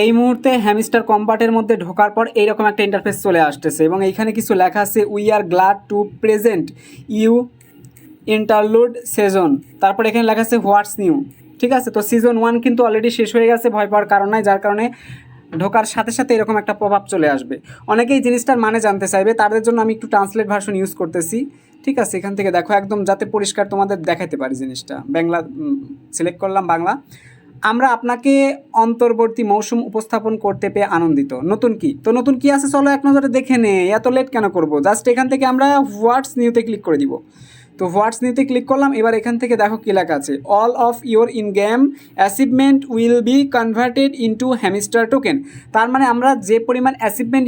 এই মুহূর্তে হ্যামস্টার কম্বাটের মধ্যে ঢোকার পর এইরকম একটা ইন্টারফেস চলে আসতেছে এবং এইখানে কিছু লেখা আছে we are glad to present you interlude season. তারপর এখানে লেখা আছে হোয়াটস নিউ। ঠিক আছে, তো সিজন 1 কিন্তু অলরেডি শেষ হয়ে গেছে, ভয় পাওয়ার কারণ নাই, যার কারণে ঢোকার সাথে সাথে এরকম একটা পপ আপ চলে আসবে। অনেকেই জিনিসটার মানে জানতে চাইবে, তাদের জন্য আমি একটু ট্রান্সলেট ভার্সন ইউজ করতেছি। ঠিক আছে, এখান থেকে দেখো একদম যাতে পরিষ্কার তোমাদের দেখাতে পারি জিনিসটা। বাংলা সিলেক্ট করলাম বাংলা। আমরা আপনাকে অন্তর্বর্তী মৌসুম উপস্থাপন করতে পেয়ে আনন্দিত। নতুন কি, তো নতুন কি আছে চলো এক নজরে দেখে নে, এত লেট কেন করব। জাস্ট এখান থেকে আমরা হোয়াটস নিউতে ক্লিক করে দিব। তো হোয়াটস নিউতে ক্লিক করলাম। এবার এখান থেকে দেখো কী লেখা আছে, all of your in game achievement will be converted into hamster token. তার মানে আমরা যে পরিমাণ অ্যাচিভমেন্ট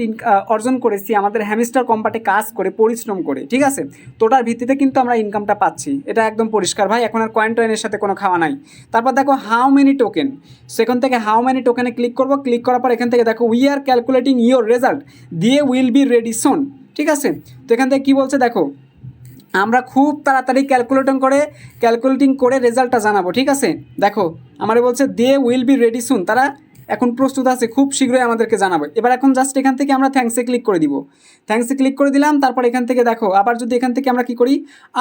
অর্জন করেছি আমাদের হ্যামস্টার কম্বাটে কাজ করে পরিশ্রম করে, ঠিক আছে, তোটার ভিত্তিতে কিন্তু আমরা ইনকামটা পাচ্ছি। এটা একদম পরিষ্কার ভাই, এখন আর কয়েন টয়েনের সাথে কোনো খাওয়া নাই। তারপর দেখো হাউ মেনি টোকেন, সেখান থেকে হাউ মেনি টোকেনে ক্লিক করবো। ক্লিক করার পর এখান থেকে দেখো we are calculating your result দিয়ে উইল বি রেডি সোন। ঠিক আছে, তো এখান থেকে কী বলছে দেখো, আমরা খুব তাড়াতাড়ি ক্যালকুলেটিং করে রেজাল্টটা জানাবো। ঠিক আছে, দেখো আমার বলছে they will be ready soon, তারা এখন প্রস্তুত আছে, খুব শীঘ্রই আমাদেরকে জানাবে। এবার এখন জাস্ট এখান থেকে আমরা থ্যাঙ্কসে ক্লিক করে দিব। থ্যাঙ্কসে ক্লিক করে দিলাম। তারপর এখান থেকে দেখো আবার যদি এখান থেকে আমরা কী করি,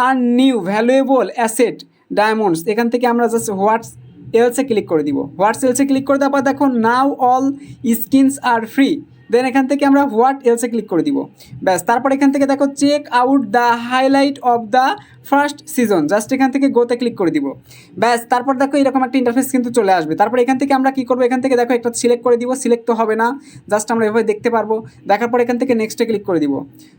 আর নিউ ভ্যালুয়েবল অ্যাসেট ডায়মন্ডস, এখান থেকে আমরা জাস্ট হোয়াটস এলসে ক্লিক করে দিব। হোয়াটস এলসে ক্লিক করে দেওয়ার পর দেখো নাও অল স্কিনস আর ফ্রি। দেন এখান থেকে আমরা হোয়াট এলসে ক্লিক করে দিব। ব্যাস, তারপর এখান থেকে দেখো check out the highlight of the first season, just এখান থেকে গোতে ক্লিক করে দিব। ব্যাস, তারপর দেখো এরকম একটা ইন্টারফেস কিন্তু চলে আসবে। তারপর এখান থেকে আমরা কী করবো, এখান থেকে দেখো একটা সিলেক্ট করে দিব। সিলেক্ট তো হবে না, জাস্ট আমরা এভাবে দেখতে পারবো। দেখার পর এখান থেকে নেক্সটে ক্লিক করে দিব।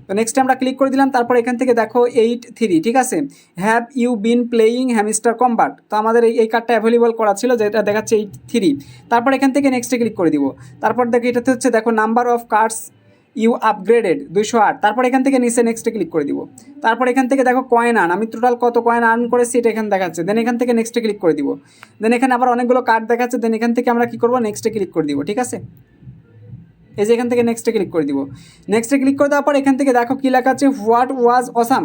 তো নেক্সটে আমরা ক্লিক করে দিলাম। তারপর এখান থেকে দেখো 8-3, ঠিক আছে, have you been playing Hamster Kombat. তো আমাদের এই কার্ডটা অ্যাভেলেবল করা ছিল, যেটা দেখাচ্ছে 8-3। তারপর এখান থেকে নেক্সটে ক্লিক করে দিব। তারপর দেখো এটাতে হচ্ছে দেখো number of cards you upgraded 208। তারপর এখান থেকে নিচে নেক্সটে ক্লিক করে দিব। তারপর এখান থেকে দেখো কয়েন আর্ন, আমি টোটাল কত কয়েন আর্ন করেছি এটা এখানে দেখাচ্ছে। দেন এখান থেকে নেক্সটে ক্লিক করে দিব। দেন এখানে আবার অনেকগুলো কার্ড দেখাচ্ছে। দেন এখান থেকে আমরা কী করবো, নেক্সটে ক্লিক করে দিব। ঠিক আছে, এই যে এখান থেকে নেক্সটে ক্লিক করে দিব। নেক্সটে ক্লিক করে দেওয়ার পর এখান থেকে দেখো কী লেখা আছে, what was awesome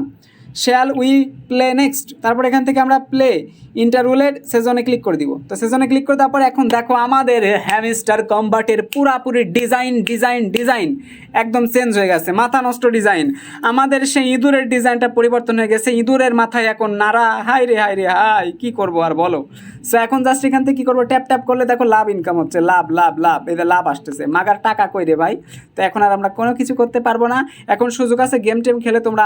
shall we play next. তারপর এখান থেকে আমরা প্লে ইন্টাররুলেড সেজনে ক্লিক করে দিব। তো সেজনে ক্লিক করে দেওয়ার পর এখন দেখো আমাদের হ্যামস্টার কম্বাটের পুরাপুরি ডিজাইন একদম চেঞ্জ হয়ে গেছে, মাথা নষ্ট ডিজাইন। আমাদের সেই ইঁদুরের ডিজাইনটা পরিবর্তন হয়ে গেছে, ইঁদুরের মাথায় এখন নাড়া। হাই রে কী করবো আর বলো। সো এখন জাস্ট এখান থেকে কী করবো, ট্যাপ করলে দেখো লাভ ইনকাম হচ্ছে, লাভ এদের লাভ আসতেছে। মাগার টাকা কই রে ভাই। তো এখন আর আমরা কোনো কিছু করতে পারবো না। এখন সুযোগ আছে, গেম টেম খেলে তোমরা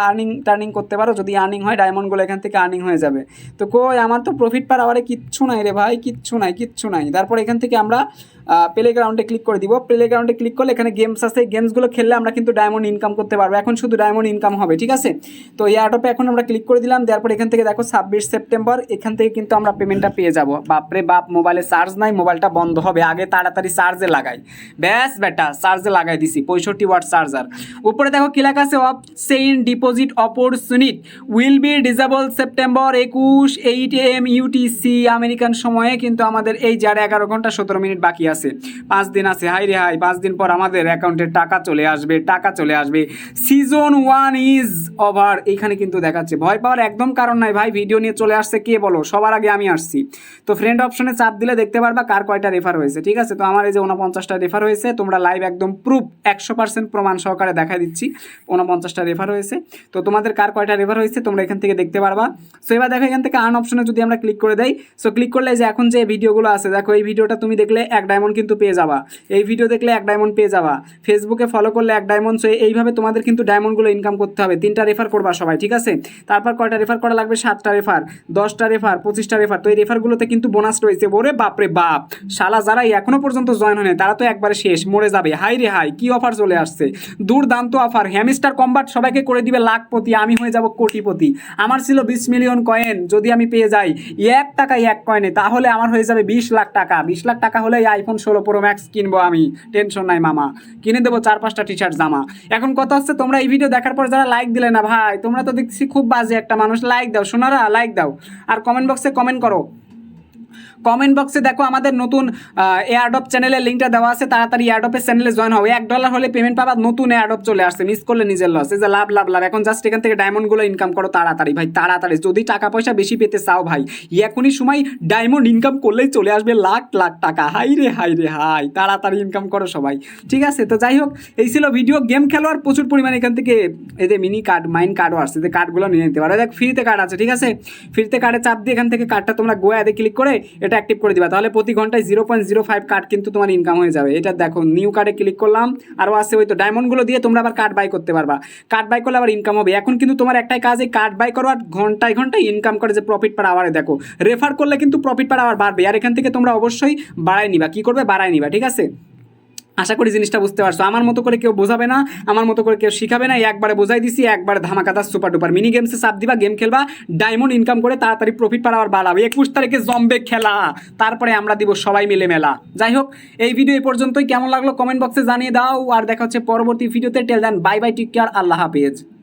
টার্নিং করতে পারো। যদি আর্নিং হয় ডায়মন্ডগুলো এখান থেকে আর্নিং হয়ে যাবে। তো কই আমার তো প্রফিট পার আবারে কিচ্ছু নাই রে ভাই, কিচ্ছু নাই। তারপর এখান থেকে আমরা প্লে গ্রাউন্ডে ক্লিক করে দিব। প্লে গ্রাউন্ডে ক্লিক করলে এখানে গেমস আছে, গেমসগুলো খেললে আমরা কিন্তু ডায়মন্ড ইনকাম করতে পারবো। এখন শুধু ডায়মন্ড ইনকাম হবে। ঠিক আছে, তো এয়ারটপে এখন আমরা ক্লিক করে দিলাম। দেওয়ার পর এখান থেকে দেখো 26 সেপ্টেম্বর, এখান থেকে কিন্তু আমরা পেমেন্টটা পেয়ে যাবো। বাপরে বাপ, মোবাইলে চার্জ নাই, মোবাইলটা বন্ধ হবে। আগে তাড়াতাড়ি চার্জে লাগাই। ব্যাস বেটা, চার্জে লাগাই দিছি, 65 ওয়াট চার্জার। উপরে দেখো কি লেখা আছে, off chain deposit opportunity will be disabled September 21 8 AM UTC American সময়ে। কিন্তু আমাদের এই যার 11 ঘন্টা 17 মিনিট বাকি আছে, 5 দিন আছে। হাই 5 দিন পর আমাদের অ্যাকাউন্টে টাকা চলে আসবে। Season 1 is over. এইখানে কিন্তু দেখাচ্ছে, ভয় পাওয়ার একদম কারণ নাই ভাই। ভিডিও নিয়ে চলে আসছে কে বলো, সবার আগে আমি আসছি। তো ফ্রেন্ড অপশনে চাপ দিলে দেখতে পারবা কার কয়টা রেফার হয়েছে। ঠিক আছে, তো আমার এই যে 49টা রেফার হয়েছে। তোমরা লাইভ একদম প্রুফ 100% প্রমাণ সহকারে দেখা দিচ্ছি, 49টা রেফার হয়েছে। তো তোমাদের কার কয়টা রেফার হয়েছে তোমরা এখান থেকে দেখতে পারবা। সো এবার দেখো এখান থেকে আর্ন অপশনে যদি আমরা ক্লিক করে দেই, সো ক্লিক করলে যে এখন যে ভিডিওগুলো আছে দেখো, এই ভিডিওটা তুমি দেখলে 1 ডায়মন্ড কিন্তু পেয়ে যাবা। এই ভিডিও দেখলে 1 ডায়মন্ড পেয়ে যাবা। ফেসবুকে ফলো করলে 1 ডায়মন্ড। সো এইভাবে তোমাদের কিন্তু ডায়মন্ডগুলো ইনকাম করতে হবে। 3টা রেফার করবা সবাই, ঠিক আছে। তারপর কয়টা রেফার করা লাগবে, 7টা রেফার, 10টা রেফার, 25টা রেফার। তো এই রেফারগুলোতে কিন্তু বোনাস রয়েছে। ওরে বাপরে বাপ, শালা যারা এখনো পর্যন্ত জয়েন হয়নি তারা তো একবারে শেষ, মরে যাবে। হাই রে কি অফার চলে আসছে, দুর্দান্ত অফার। হ্যামস্টার কম্বাট সবাইকে করে দিবে লাখপতি, আমি হয়ে যাব কোটিপতি। আমার ছিল 20 মিলিয়ন কয়েন, যদি আমি পেয়ে যাই 1 টাকায় 1 কয়েনে, তাহলে আমার হয়ে যাবে 20 লাখ টাকা। 20 লাখ টাকা হলে আইফোন 16 প্রো ম্যাক্স কিনবো আমি, টেনশন নাই মামা। কিনে দেবো 4-5টা টি শার্ট জামা। এখন কথা হচ্ছে, তোমরা এই ভিডিও দেখার পর যারা লাইক দিলে না ভাই, তোমরা তো দেখছি খুব বাজে একটা মানুষ। লাইক দাও সোনারা, লাইক দাও, আর কমেন্ট বক্সে কমেন্ট করো কমেন্ট বক্সে দেখো আমাদের নতুন এয়ারড্রপ চ্যানেলের লিঙ্কটা দেওয়া আছে, তাড়াতাড়ি এয়ারড্রপের চ্যানেলে জয়েন হবে। $1 হলে পেমেন্ট পাবা, নতুন এয়ারড্রপ চলে আসছে, মিস করলে নিজের লস। এই যে লাভ লাভ লাভ, এখন জাস্ট এখান থেকে ডায়মন্ডগুলো ইনকাম করো তাড়াতাড়ি ভাই, তাড়াতাড়ি। যদি টাকা পয়সা বেশি পেতে চাও ভাই, এখনই সময় ডায়মন্ড ইনকাম করলেই চলে আসবে লাখ লাখ টাকা। হাই রে হাই, তাড়াতাড়ি ইনকাম করো সবাই, ঠিক আছে? তো যাই হোক, এই ছিল ভিডিও। গেম খেলো আর প্রচুর পরিমাণে এখান থেকে এদের মিনি কার্ড, মাইন কার্ডও আসছে, যে কার্ডগুলো নিয়ে নিতে পারো। দেখ ফ্রিতে কার্ড আছে, ঠিক আছে? ফ্রিতে কার্ডে চাপ দিয়ে এখান থেকে কার্ডটা তোমরা গো অ্যাডে ক্লিক করে এটা অ্যাক্টিভ করে দিবা, তাহলে প্রতি ঘন্টায় 0.05 কার্ড কিন্তু তোমার ইনকাম হয়ে যাবে। এটা দেখো নিউ কার্ডে ক্লিক করলাম, আরও আছে ওই তো ডায়মন্ডগুলো দিয়ে তোমরা আবার কার্ড বাই করতে পারবা। কার্ড বাই করলে আবার ইনকাম হবে। এখন কিন্তু তোমার একটাই কাজ, এই কার্ড বাই করো আর ঘন্টায় ঘন্টায় ইনকাম করে যে প্রফিট পার আওয়ারে দেখো রেফার করলে কিন্তু প্রফিট পার আওয়ার বাড়বে। আর এখান থেকে তোমরা অবশ্যই বাড়াই নিবা। কি করবে? বাড়াই নিবা, ঠিক আছে? আশা করি জিনিসটা বুঝতে পারছো। আমার মতো করে কেউ বোঝাবে না, আমার মতো করে কেউ শিখাবে না, একবারে বোঝাই দিছি, একবারে ধামাকাদার সুপার ডুপার। মিনি গেমসে চাপ দিবা, গেম খেলবা, ডায়মন্ড ইনকাম করে তাড়াতাড়ি প্রফিট পার আবার বাড়াবে। 21 তারিখে জম্বে খেলা, তারপরে আমরা দিব সবাই মিলে মেলা। যাই হোক, এই ভিডিও এই পর্যন্তই। কেমন লাগলো কমেন্ট বক্সে জানিয়ে দাও, আর দেখা হচ্ছে পরবর্তী ভিডিওতে। টেল দেন বাই বাই, টেক কেয়ার, আল্লাহ হাফেজ।